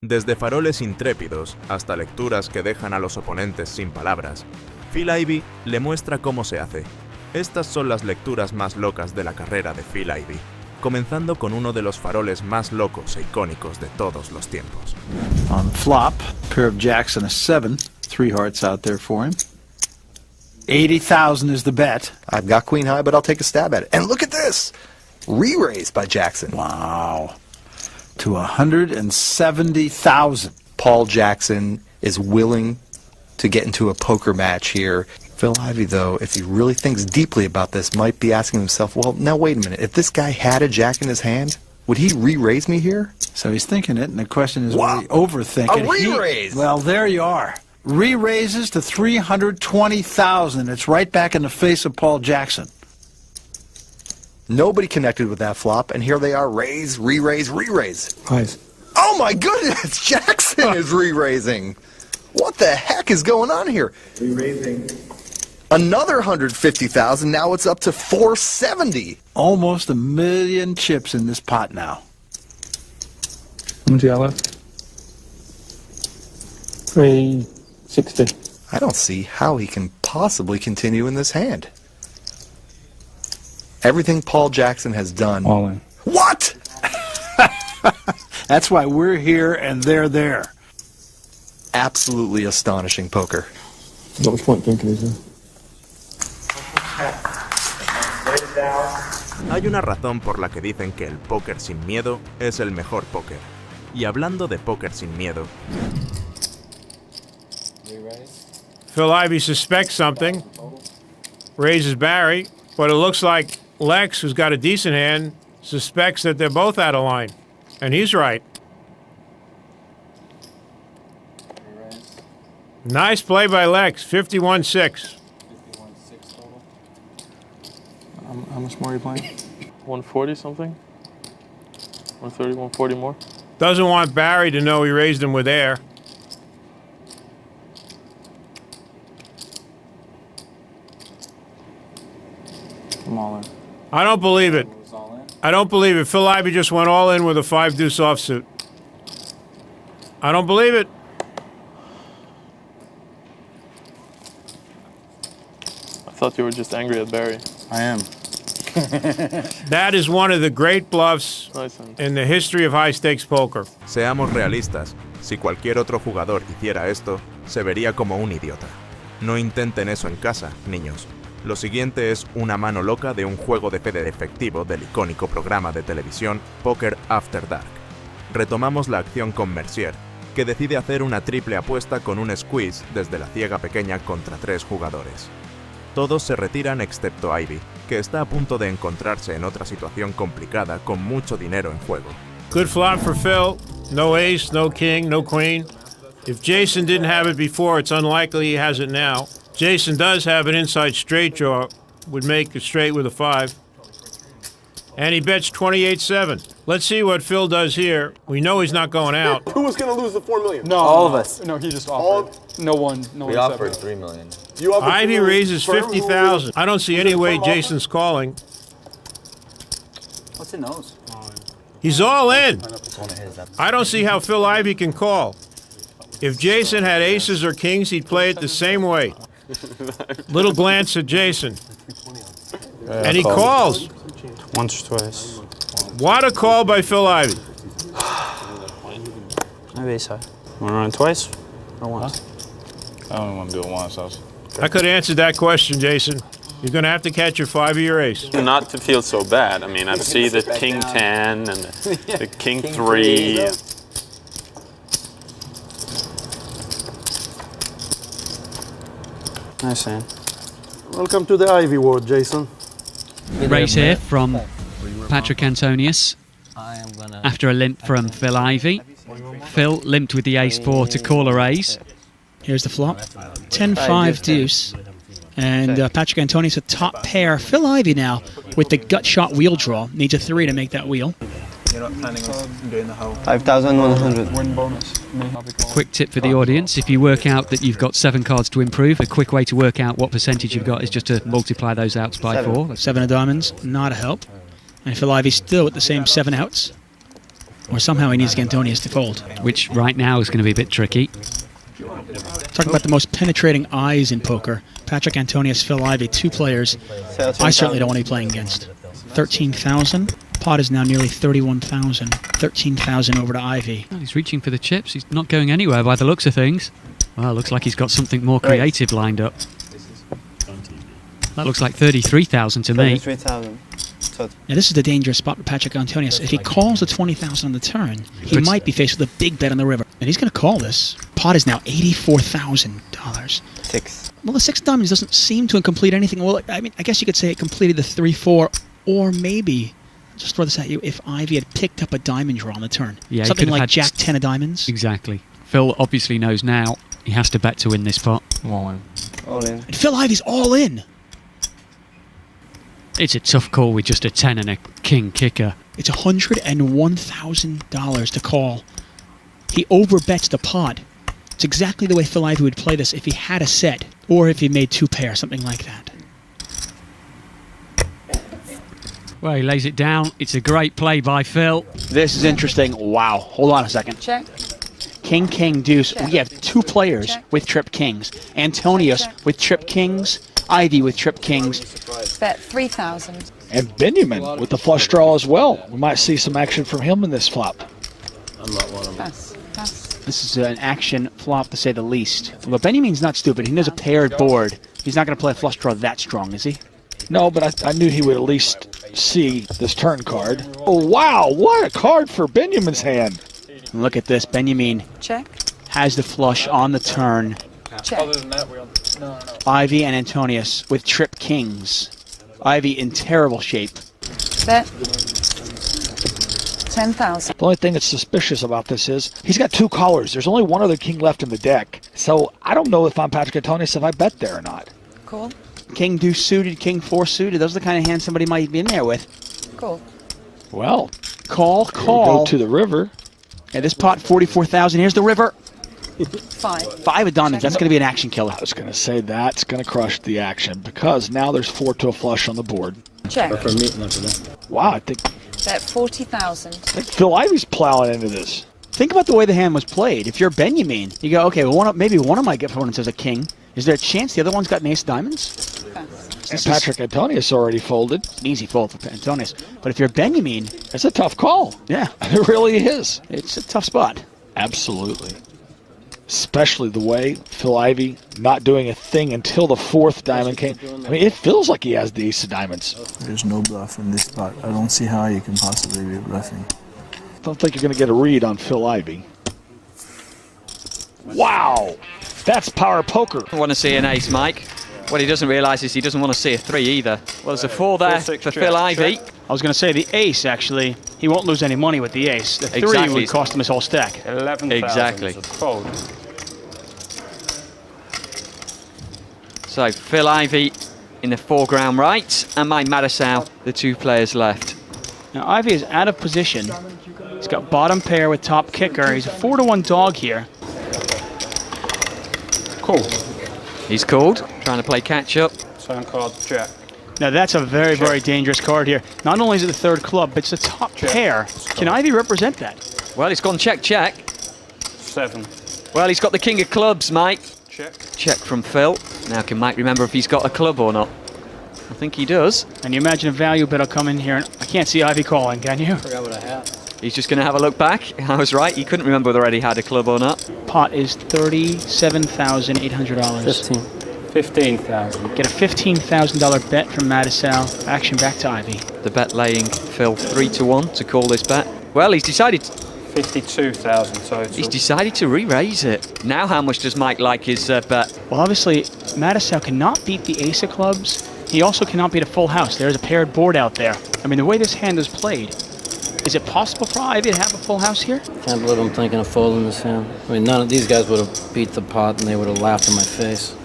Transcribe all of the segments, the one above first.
Desde faroles intrépidos hasta lecturas que dejan a los oponentes sin palabras, Phil Ivey le muestra cómo se hace. Estas son las lecturas más locas de la carrera de Phil Ivey, comenzando con uno de los faroles más locos e icónicos de todos los tiempos. On flop, pair of jacks and a 7, 3 hearts out there for him. 80,000 is the bet. I've got queen high, but I'll take a stab at it. And look at this! Re-raised by Jackson. Wow. To 170,000. Paul Jackson is willing to get into a poker match here. Phil Ivey, though, if he really thinks deeply about this, might be asking himself, well, now wait a minute. If this guy had a jack in his hand, would he re-raise me here? So he's thinking it, and the question is, will he overthink it? A re-raise! Well, there you are. Re-raises to 320,000. It's right back in the face of Paul Jackson. Nobody connected with that flop, and here they are, raise, re-raise, re-raise. Nice. Oh my goodness, Jackson is re-raising. What the heck is going on here? Re-raising. Another 150,000, now it's up to 470. Almost 1 million chips in this pot now. How much you got left? 360. I don't see how he can possibly continue in this hand. Everything Paul Jackson has done. All in. What? That's why we're here and they're there. Absolutely astonishing poker. At which point drinking is in? Hay una razón por la que dicen que el póker sin miedo es el mejor póker. Y hablando de póker sin miedo... Phil Ivey suspects something, raises Barry, but it looks like Lex, who's got a decent hand, suspects that they're both out of line. And he's right. Nice play by Lex, 51-6. 51-6 total. How much more are you playing? 140 something? 130, 140 more? Doesn't want Barry to know he raised him with air. I'm all in. I don't believe it. I don't believe it. Phil Ivey just went all in with a 5-deuce offsuit. I don't believe it. I thought you were just angry at Barry. I am. That is one of the great bluffs Nice. in the history of high-stakes poker. Seamos realistas, si cualquier otro jugador hiciera esto, se vería como un idiota. No intenten eso en casa, niños. Lo siguiente es una mano loca de un juego de fe de efectivo del icónico programa de televisión Póker After Dark. Retomamos la acción con Mercier, que decide hacer una triple apuesta con un squeeze desde la ciega pequeña contra 3 jugadores. Todos se retiran excepto Ivey, que está a punto de encontrarse en otra situación complicada con mucho dinero en juego. Good flop for Phil. No ace, no king, no queen. If Jason didn't have it before, it's unlikely he has it now. Jason does have an inside straight draw, would make a straight with a 5. And he bets 28-7. Let's see what Phil does here. We know he's not going out. Who was going to lose the $4 million? No, all of us. No, he just offered. No one We offered $3 million. You offered Ivey $3 million raises for him? 50,000. I don't see any way Jason's calling. What's it nose? He's all in. I don't see how Phil Ivey can call. If Jason had aces or kings, he'd play it the same way. Little glance at Jason. And he calls. Once or twice. What a call by Phil Ivey. Maybe ace high. Want to run twice or once? I only want to do it once. I could have answered that question, Jason. You're going to have to catch your 5 or your ace. Not to feel so bad. I mean, I see the king 10 and the king 3. Nice hand. Welcome to the Ivy world, Jason. Raise here from Patrick Antonius after a limp from Phil Ivey. Phil limped with the ace-4 to call a raise. Here's the flop. 10-5 deuce. And Patrick Antonius a top pair. Phil Ivey now with the gut shot wheel draw. Needs a 3 to make that wheel. You're not planning on doing the whole 5,100. win bonus. Quick tip for the audience, if you work out that you've got 7 cards to improve, a quick way to work out what percentage you've got is just to multiply those outs by 4. 7 of diamonds, not a help. And Phil Ivey still with the same 7 outs. Or somehow he needs Antonius to fold. Which right now is going to be a bit tricky. Talking about the most penetrating eyes in poker. Patrick Antonius, Phil Ivey, 2 players I certainly don't want to be playing against. 13,000. Pot is now nearly 31,000. 13,000 over to Ivey. Well, he's reaching for the chips. He's not going anywhere by the looks of things. Well, looks like he's got something more creative lined up. That looks like 33,000 to me. 33,000. Now this is the dangerous spot for Patrick Antonius. If he calls the 20,000 on the turn, he might be faced with a big bet on the river. And he's going to call this. Pot is now $84,000. 6. Well, the 6 diamonds doesn't seem to complete anything. Well, I mean, I guess you could say it completed the 3-4, or maybe, just throw this at you, if Ivey had picked up a diamond draw on the turn. Yeah, something like Jack 10 of diamonds. Exactly. Phil obviously knows now he has to bet to win this pot. All in. And Phil Ivey's all in. It's a tough call with just a 10 and a king kicker. It's $101,000 to call. He overbets the pot. It's exactly the way Phil Ivey would play this if he had a set, or if he made 2 pair, something like that. Well, he lays it down. It's a great play by Phil. This is interesting. Wow. Hold on a second. Check. King, king, deuce. We have 2 players with trip kings. Antonius with trip kings. Ivey with trip kings. Bet 3,000. And Benjamin with the flush draw as well. We might see some action from him in this flop. Pass. This is an action flop, to say the least. Well, Benjamin's not stupid. He knows a paired board. He's not going to play a flush draw that strong, is he? No, but I knew he would at least see this turn card. Oh, wow. What a card for Benjamin's hand. And look at this. Benjamin Check. has the flush on the turn. Check. Ivey and Antonius with trip kings. Ivey in terrible shape. Bet 10,000. The only thing that's suspicious about this is he's got 2 callers. There's only 1 other king left in the deck. So I don't know if I'm Patrick Antonius if I bet there or not. Cool. King deuce suited, king 4 suited. Those are the kind of hands somebody might be in there with. Cool. Well, call. Go to the river. And this pot, 44,000. Here's the river. 5. 5 of diamonds. That's going to be an action killer. I was going to say that's going to crush the action because now there's 4 to a flush on the board. Check. Wow, I think Bet 40,000. Phil Ivey's plowing into this. Think about the way the hand was played. If you're Benjamin, you go, okay, well, maybe one of my opponents has a king. Is there a chance the other one's got an ace of diamonds? And Patrick Antonius already folded. An easy fold for Antonius. But if you're Benjamin, it's a tough call. Yeah. It really is. It's a tough spot. Absolutely. Especially the way Phil Ivey not doing a thing until the 4th diamond came. I mean, it feels like he has the ace of diamonds. There's no bluff in this spot. I don't see how you can possibly be bluffing. Don't think you're going to get a read on Phil Ivey. Wow. That's power poker. I want to see an ace, Mike. What he doesn't realise is he doesn't want to see a 3 either. Well, there's a 4 there for Phil Ivey. I was going to say the ace, actually, he won't lose any money with the ace. The 3 would cost him his whole stack. 11,000. Exactly. Fold. So Phil Ivey in the foreground right, and Mike Madisau, the 2 players left. Now Ivey is out of position. He's got bottom pair with top kicker. He's a 4-1 dog here. Cool. He's called, trying to play catch up. Turn card, jack. Now that's a very, very dangerous card here. Not only is it the 3rd club, but it's a top pair. Can Ivey represent that? Well, it's gone check, check. 7. Well, he's got the king of clubs, Mike. Check. Check from Phil. Now can Mike remember if he's got a club or not? I think he does. And you imagine a value bet will come in here. I can't see Ivey calling, can you? Forgot what I have. He's just going to have a look back. I was right. He couldn't remember whether he had a club or not. Pot is $37,800. 15,000. Get a $15,000 bet from Madisau. Action back to Ivey. The bet laying Phil 3-1 to call this bet. Well, he's decided 52,000 total. He's decided to re-raise it. Now how much does Mike like his bet? Well, obviously, Madisau cannot beat the ace of clubs. He also cannot beat a full house. There's a paired board out there. I mean, the way this hand is played, is it possible for Ivey to have a full house here? Can't believe I'm thinking of folding this hand. I mean, none of these guys would have beat the pot and they would have laughed in my face.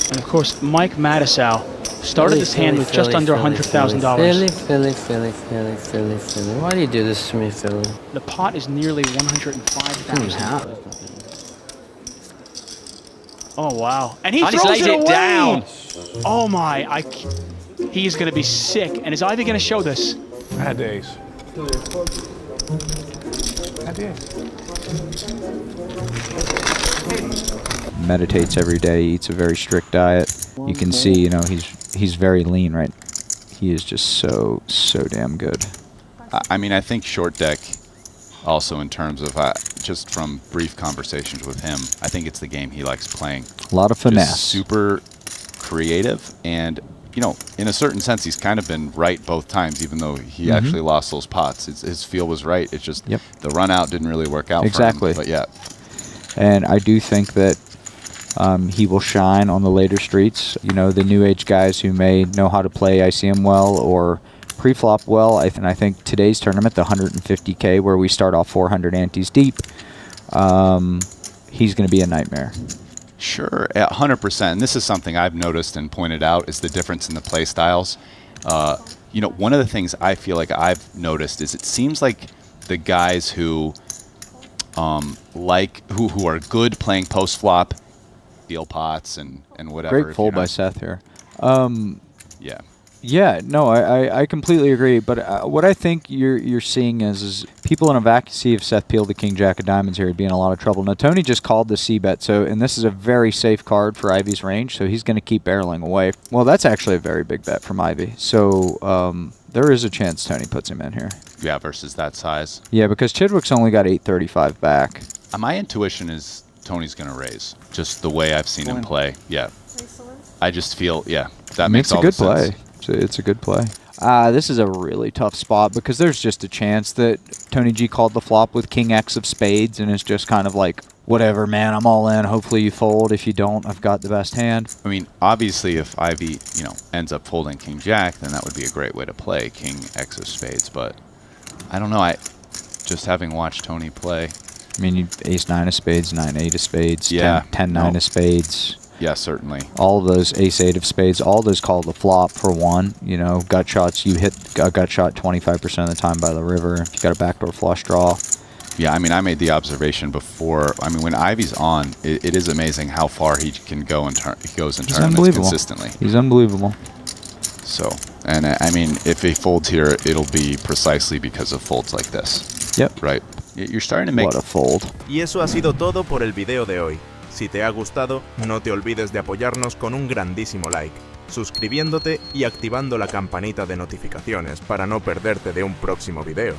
And of course, Mike Madisau started this hand with just under $100,000. Philly. Why do you do this to me, Philly? The pot is nearly $105,000. Oh, wow. And he throws laid it away. Down. Oh, my. He's going to be sick. And is Ivey going to show this? I had the ace. Meditates every day, eats a very strict diet. You can see, you know, he's very lean, right? He is just so damn good. I mean, I think short deck also in terms of just from brief conversations with him, I think it's the game he likes playing. A lot of finesse. Just super creative, and you know, in a certain sense, he's kind of been right both times, even though he actually lost those pots. His feel was right. It's just the run out didn't really work out exactly. for him. But yeah. And I do think that he will shine on the later streets. You know, the new age guys who may know how to play ICM well or pre-flop well. And I think today's tournament, the 150K, where we start off 400 antes deep, he's going to be a nightmare. Sure, 100%. And this is something I've noticed and pointed out is the difference in the play styles. You know, one of the things I feel like I've noticed is it seems like the guys who who are good playing post flop, deal pots and whatever. Great fold by Seth here. Yeah. Yeah, no, I completely agree. But what I think you're seeing is people in a vacuum. See if Seth peeled the king jack of diamonds here, he'd be in a lot of trouble. Now Tony just called the c bet, so and this is a very safe card for Ivey's range, so he's going to keep barreling away. Well, that's actually a very big bet from Ivey. So there is a chance Tony puts him in here. Yeah, versus that size. Yeah, because Chidwick's only got 835 back. My intuition is Tony's going to raise, just the way I've seen him play. Yeah. I just feel, that makes all the sense. It's a good play. This is a really tough spot because there's just a chance that Tony G called the flop with king X of spades and it's just kind of like, whatever, man, I'm all in. Hopefully you fold. If you don't, I've got the best hand. I mean, obviously, if Ivey, you know, ends up folding king jack, then that would be a great way to play king X of spades. But I don't know. Just having watched Tony play. I mean, you ace 9 of spades, 9 8 of spades, yeah, 10 9 of spades. Yeah, certainly. All of those ace 8 of spades, all those call the flop for one. You know, gut shots, you hit a gut shot 25% of the time by the river. If you got a backdoor flush draw. Yeah, I mean, I made the observation before. I mean, when Ivey's on, it is amazing how far he can go in he goes in tournaments consistently. He's unbelievable. So, and I mean, if he folds here, it'll be precisely because of folds like this. Yep. Right. You're starting to make... What a fold. Y eso ha sido todo por el video de hoy. Si te ha gustado, no te olvides de apoyarnos con un grandísimo like, suscribiéndote y activando la campanita de notificaciones para no perderte de un próximo video.